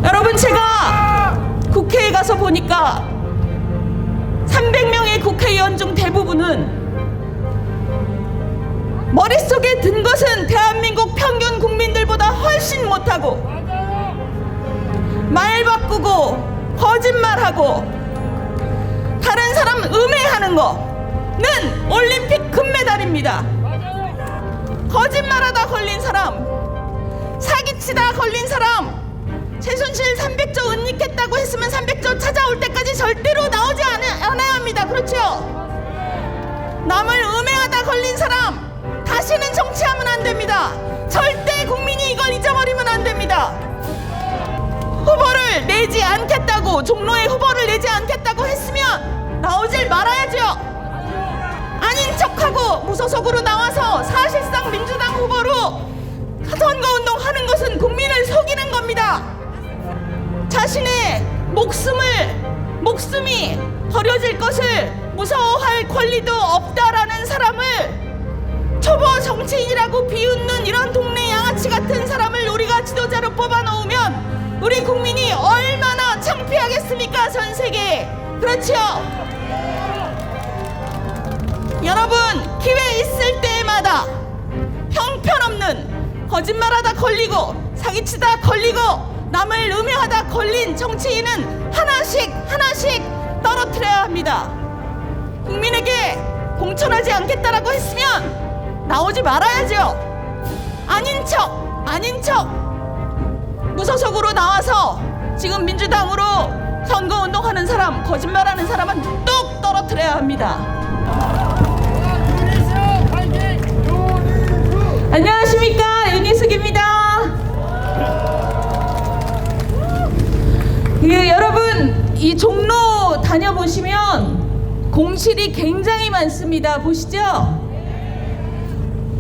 여러분, 제가 국회에 가서 보니까 300명의 국회의원 중 대부분은 머릿속에 든 것은 대한민국 평균 국민들보다 훨씬 못하고, 말 바꾸고 거짓말하고 다른 사람 음해하는 거는 올림픽 금메달입니다. 거짓말하다 걸린 사람, 사기치다 걸린 사람, 최순실 300조 은닉했다고 했으면 300조 찾아올 때까지 절대로 나오지 않아야 합니다. 그렇죠? 남을 음해하다 걸린 사람 다시는 정치하면 안 됩니다. 절대 국민이 이걸 잊어버리면 안 됩니다. 후보를 내지 않겠다고, 종로에 후보를 내지 않겠다고 했으면 나오질 말아야죠. 아닌 척하고 무소속으로 나와서 사실상 민주당 후보로 선거운동 하는 것은 국민을 속이는 겁니다. 자신의 목숨이 버려질 것을 무서워할 권리도 없다라는 사람을, 초보 정치인이라고 비웃는 이런 동네 양아치 같은 사람을 우리가 지도자로 뽑아놓으면 우리 국민이 얼마나 창피하겠습니까? 전 세계에. 그렇죠? 여러분, 기회 있을 때마다 형편없는 거짓말하다 걸리고 사기치다 걸리고 남을 음해하다 걸린 정치인은 하나씩 떨어뜨려야 합니다. 국민에게 공천하지 않겠다라고 했으면 나오지 말아야죠. 아닌 척 무소속으로 나와서 지금 민주당으로 선거운동하는 사람, 거짓말하는 사람은 뚝 떨어뜨려야 합니다. 안녕하십니까, 윤희숙입니다. 여러분, 이 종로 다녀보시면 공실이 굉장히 많습니다. 보시죠?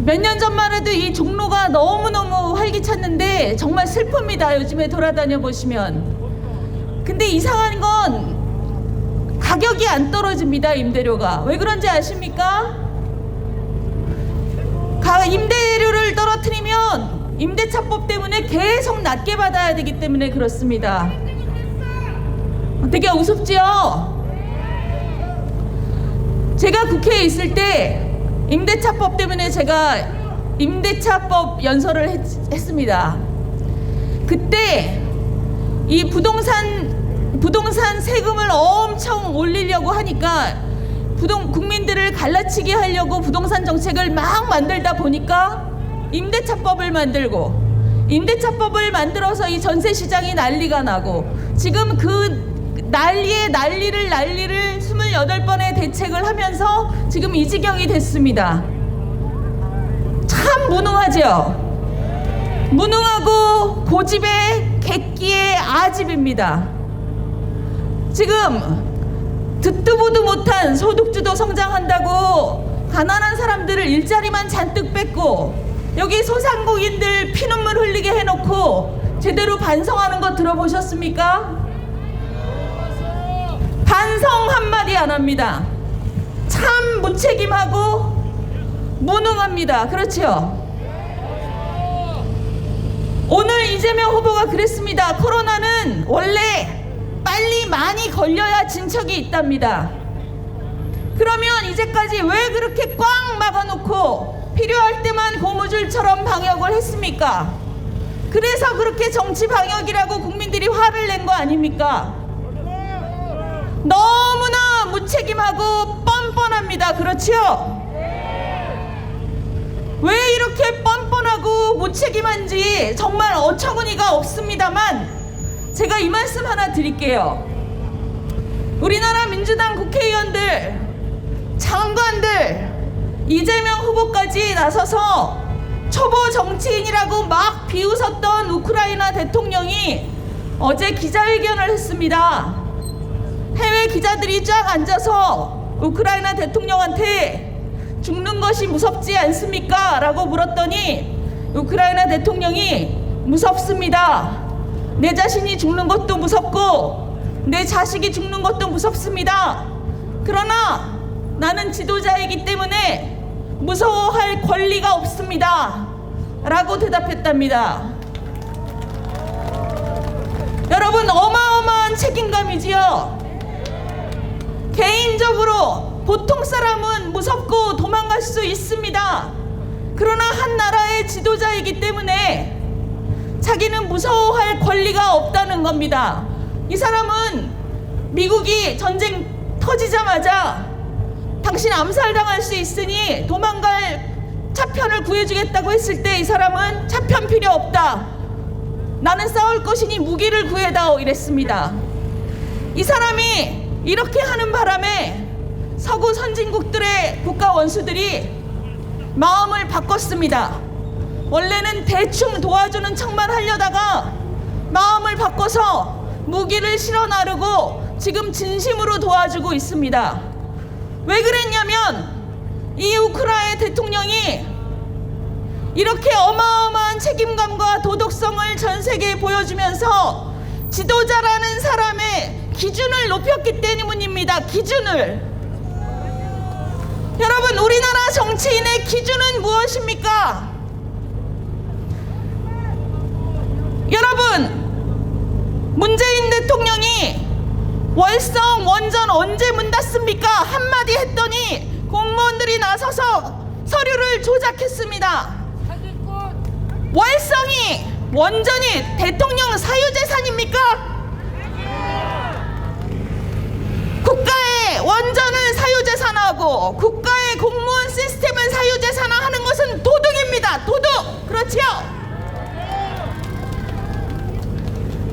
몇 년 전만 해도 이 종로가 너무너무 활기찼는데 정말 슬픕니다. 요즘에 돌아다녀 보시면. 근데 이상한 건 가격이 안 떨어집니다. 임대료가. 왜 그런지 아십니까? 임대료를 떨어뜨리면 임대차법 때문에 계속 낮게 받아야 되기 때문에 그렇습니다. 되게 우습지요? 제가 국회에 있을 때 임대차법 때문에 제가 임대차법 연설을 했습니다. 그때 이 부동산 세금을 엄청 올리려고 하니까 국민들을 갈라치게 하려고 부동산 정책을 막 만들다 보니까 임대차법을 만들어서 이 전세 시장이 난리가 나고, 지금 그 난리를 28번의 대책을 하면서 지금 이 지경이 됐습니다. 참 무능하죠? 무능하고 고집의 객기의 아집입니다. 지금 듣도 보도 못한 소득주도 성장한다고 가난한 사람들을 일자리만 잔뜩 뺏고, 여기 소상공인들 피눈물 흘리게 해놓고 제대로 반성하는 거 들어보셨습니까? 반성 한마디 안 합니다. 참 무책임하고 무능합니다. 그렇죠? 오늘 이재명 후보가 그랬습니다. 코로나는 원래 빨리 많이 걸려야 진척이 있답니다. 그러면 이제까지 왜 그렇게 꽉 막아놓고 필요할 때만 고무줄처럼 방역을 했습니까? 그래서 그렇게 정치 방역이라고 국민들이 화를 낸 거 아닙니까? 너무나 무책임하고 뻔뻔합니다. 그렇죠? 왜 이렇게 뻔뻔하고 무책임한지 정말 어처구니가 없습니다만, 제가 이 말씀 하나 드릴게요. 우리나라 민주당 국회의원들, 장관들, 이재명 후보까지 나서서 초보 정치인이라고 막 비웃었던 우크라이나 대통령이 어제 기자회견을 했습니다. 해외 기자들이 쫙 앉아서 우크라이나 대통령한테 죽는 것이 무섭지 않습니까? 라고 물었더니 우크라이나 대통령이 무섭습니다. 내 자신이 죽는 것도 무섭고 내 자식이 죽는 것도 무섭습니다. 그러나 나는 지도자이기 때문에 무서워할 권리가 없습니다. 라고 대답했답니다. 책임감이지요. 개인적으로 보통 사람은 무섭고 도망갈 수 있습니다. 그러나 한 나라의 지도자이기 때문에 자기는 무서워할 권리가 없다는 겁니다. 이 사람은 미국이 전쟁 터지자마자 당신 암살당할 수 있으니 도망갈 차편을 구해주겠다고 했을 때 이 사람은 차편 필요 없다. 나는 싸울 것이니 무기를 구해다오 이랬습니다. 이 사람이 이렇게 하는 바람에 서구 선진국들의 국가 원수들이 마음을 바꿨습니다. 원래는 대충 도와주는 척만 하려다가 마음을 바꿔서 무기를 실어 나르고 지금 진심으로 도와주고 있습니다. 왜 그랬냐면 이 우크라이나 대통령이 이렇게 어마어마한 책임감과 도덕성을 전 세계에 보여주면서 지도자라는 사람의 기준을 높였기 때문입니다. 기준을. 여러분, 우리나라 정치인의 기준은 무엇입니까? 여러분, 문재인 대통령이 월성 원전 언제 문 닫습니까? 한마디 했더니 공무원들이 나서서 서류를 조작했습니다. 월성이 원전이 대통령 사유재산입니까? 국가의 원전을 사유재산하고 국가의 공무원 시스템을 사유재산화하는 것은 도둑입니다. 도둑! 그렇지요?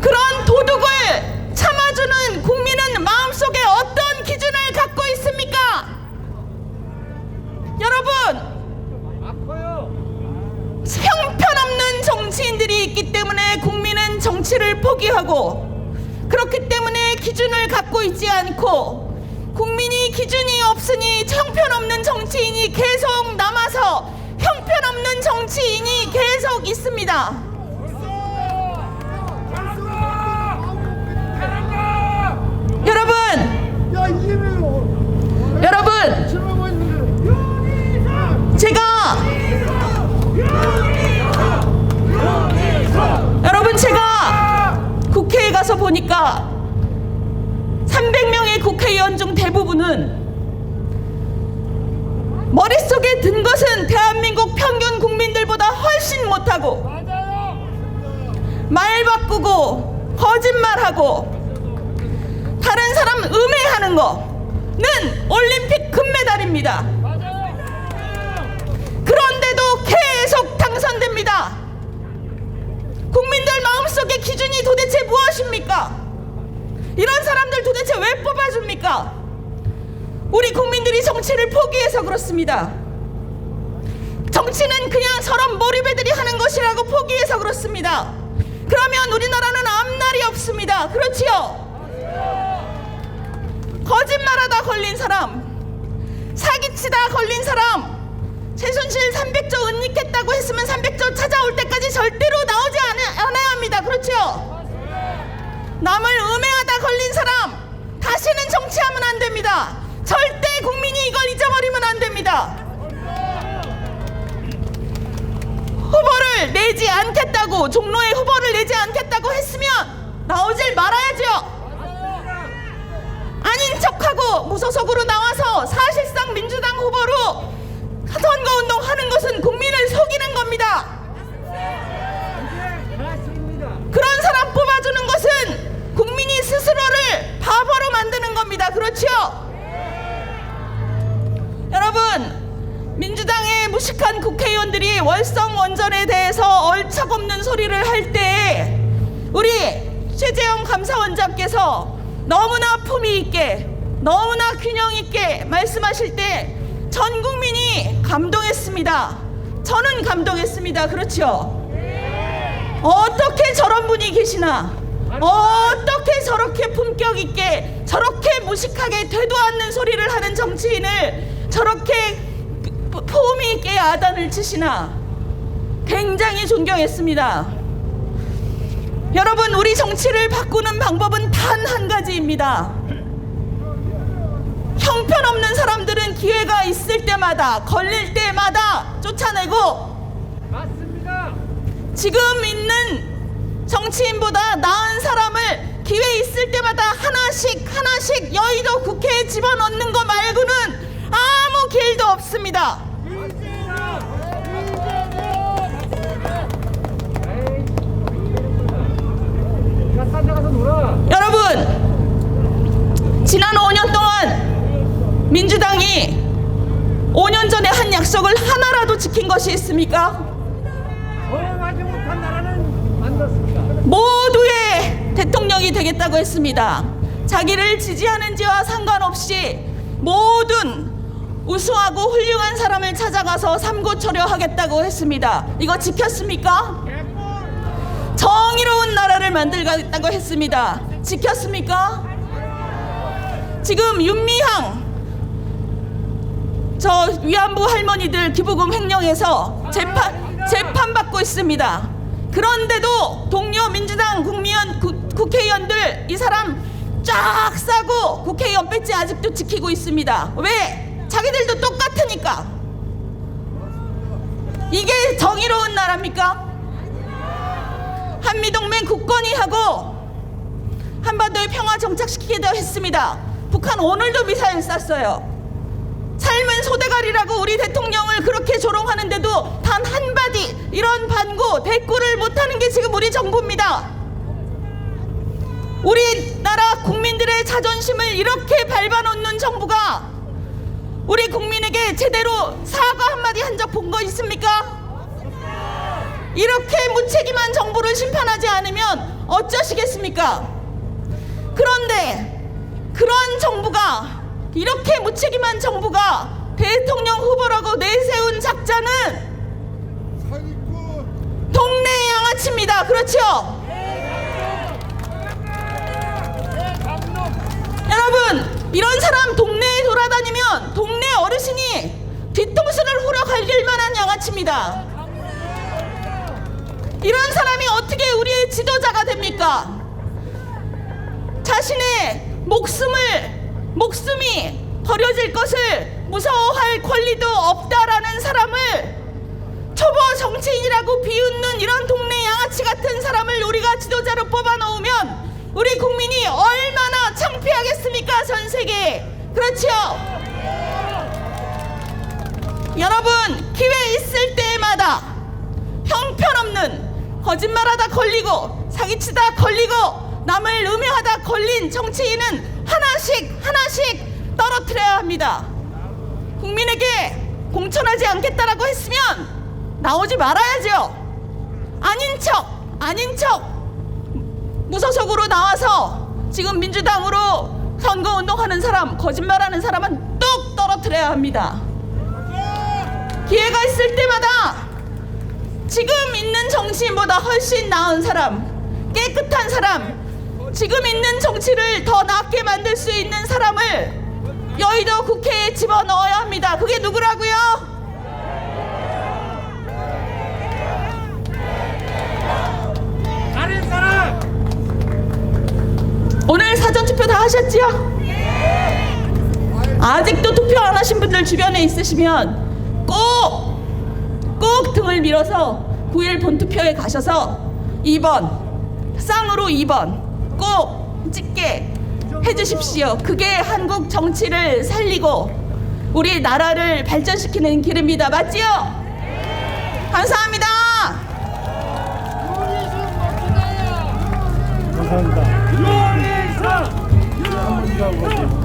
그런 도둑을 참아주는 국민은 마음속에 어떤 기준을 갖고 있습니까? 여러분, 형편없는 정치인들이 있기 때문에 국민은 정치를 포기하고, 그렇기 때문에 기준을 갖고 있지 않고, 국민이 기준이 없으니 형편없는 정치인이 계속 남아서 형편없는 정치인이 계속 있습니다. 여러분, 제가 국회에 가서 보니까 300명의 국회의원 중 대부분은 머릿속에 든 것은 대한민국 평균 국민들보다 훨씬 못하고, 말 바꾸고 거짓말하고 다른 사람 음해하는 거는 올림픽 금메달입니다. 그런데도 계속 당선됩니다. 국민들 마음속의 기준이 도대체 무엇입니까? 이런 사람들 도대체 왜 뽑아줍니까? 우리 국민들이 정치를 포기해서 그렇습니다. 정치는 그냥 저런 몰입애들이 하는 것이라고 포기해서 그렇습니다. 그러면 우리나라는 앞날이 없습니다. 그렇지요? 거짓말하다 걸린 사람, 사기치다 걸린 사람, 최순실 300조 은닉했다고 했으면 300조 찾아올 때까지 절대로 나오지 않아야 합니다. 그렇죠? 남을 음해하다 걸린 사람, 다시는 정치하면 안 됩니다. 절대 국민이 이걸 잊어버리면 안 됩니다. 후보를 내지 않겠다고, 종로에 후보를 내지 않겠다고 했으면 나오질 말아야죠. 아닌 척하고 무소속으로 나와서 사실상 민주당 후보로 선거운동 하는 것은 국민을 속이는 겁니다. 그런 사람 뽑아주는 것은 국민이 스스로를 바보로 만드는 겁니다. 그렇죠? 여러분, 민주당의 무식한 국회의원들이 월성 원전에 대해서 얼척없는 소리를 할 때 우리 최재형 감사원장께서 너무나 품위 있게, 너무나 균형 있게 말씀하실 때 전 국민이 감동했습니다. 저는 감동했습니다. 그렇죠? 어떻게 저런 분이 계시나? 어떻게 저렇게 품격 있게, 저렇게 무식하게 되도 않는 소리를 하는 정치인을 저렇게 품위 있게 야단을 치시나? 굉장히 존경했습니다. 여러분, 우리 정치를 바꾸는 방법은 단 한 가지입니다. 형편없는 사람들은 기회가 있을 때마다, 걸릴 때마다 쫓아내고, 맞습니다. 지금 있는 정치인보다 나은 사람을 기회 있을 때마다 하나씩 여의도 국회에 집어넣는 거 말고는 아무 길도 없습니다. 가서 놀아. 여러분, 지난 5년 동안 민주당이 5년 전에 한 약속을 하나라도 지킨 것이 있습니까? 허용하지 못한 나라는 만들었습니다. 모두의 대통령이 되겠다고 했습니다. 자기를 지지하는지와 상관없이 모든 우수하고 훌륭한 사람을 찾아가서 삼고초려하겠다고 했습니다. 이거 지켰습니까? 정의로운 나라를 만들겠다고 했습니다. 지켰습니까? 지금 윤미향 저 위안부 할머니들 기부금 횡령해서 재판 받고 있습니다. 그런데도 동료 민주당 국회의원들 이 사람 쫙 싸고 국회의원 배지 아직도 지키고 있습니다. 왜? 자기들도 똑같으니까. 이게 정의로운 나라입니까? 한미동맹 굳건히 하고 한반도에 평화 정착시키기도 했습니다. 북한 오늘도 미사일 쐈어요. 삶은 소대가리라고 우리 대통령을 그렇게 조롱하는데도 단 한마디 이런 반구 대꾸를 못하는 게 지금 우리 정부입니다. 우리나라 국민들의 자존심을 이렇게 밟아놓는 정부가 우리 국민에게 제대로 사과 한마디 한 적 본 거 있습니까? 이렇게 무책임한 정부를 심판하지 않으면 어쩌시겠습니까? 그런데 그런 정부가, 이렇게 무책임한 정부가 대통령 후보라고 내세운 작자는 동네 양아치입니다. 그렇죠? 여러분, 이런 사람 동네에 돌아다니면 동네 어르신이 뒤통수를 후려갈길 만한 양아치입니다. 이런 사람이 어떻게 우리의 지도자가 됩니까? 자신의 목숨이 버려질 것을 무서워할 권리도 없다라는 사람을 초보 정치인이라고 비웃는 이런 동네 양아치 같은 사람을 우리가 지도자로 뽑아놓으면 우리 국민이 얼마나 창피하겠습니까? 전 세계에. 그렇죠? 여러분, 기회 있을 때마다 형편없는 거짓말하다 걸리고 사기치다 걸리고 남을 음해하다 걸린 정치인은 하나씩 떨어뜨려야 합니다. 국민에게 공천하지 않겠다라고 했으면 나오지 말아야죠. 아닌 척 무소속으로 나와서 지금 민주당으로 선거운동하는 사람, 거짓말하는 사람은 뚝 떨어뜨려야 합니다. 기회가 있을 때마다 지금 있는 정치인보다 훨씬 나은 사람, 깨끗한 사람, 지금 있는 정치를 더 낫게 만들 수 있는 사람을 여의도 국회에 집어넣어야 합니다. 그게 누구라고요? 다른 사람. 오늘 사전투표 다 하셨지요? 아직도 투표 안 하신 분들 주변에 있으시면 꼭 등을 밀어서 9일 본투표에 가셔서 2번 쌍으로 2번 꼭 찍게 해주십시오. 그게 한국 정치를 살리고 우리 나라를 발전시키는 길입니다. 맞지요? 감사합니다. 감사합니다. 용의선.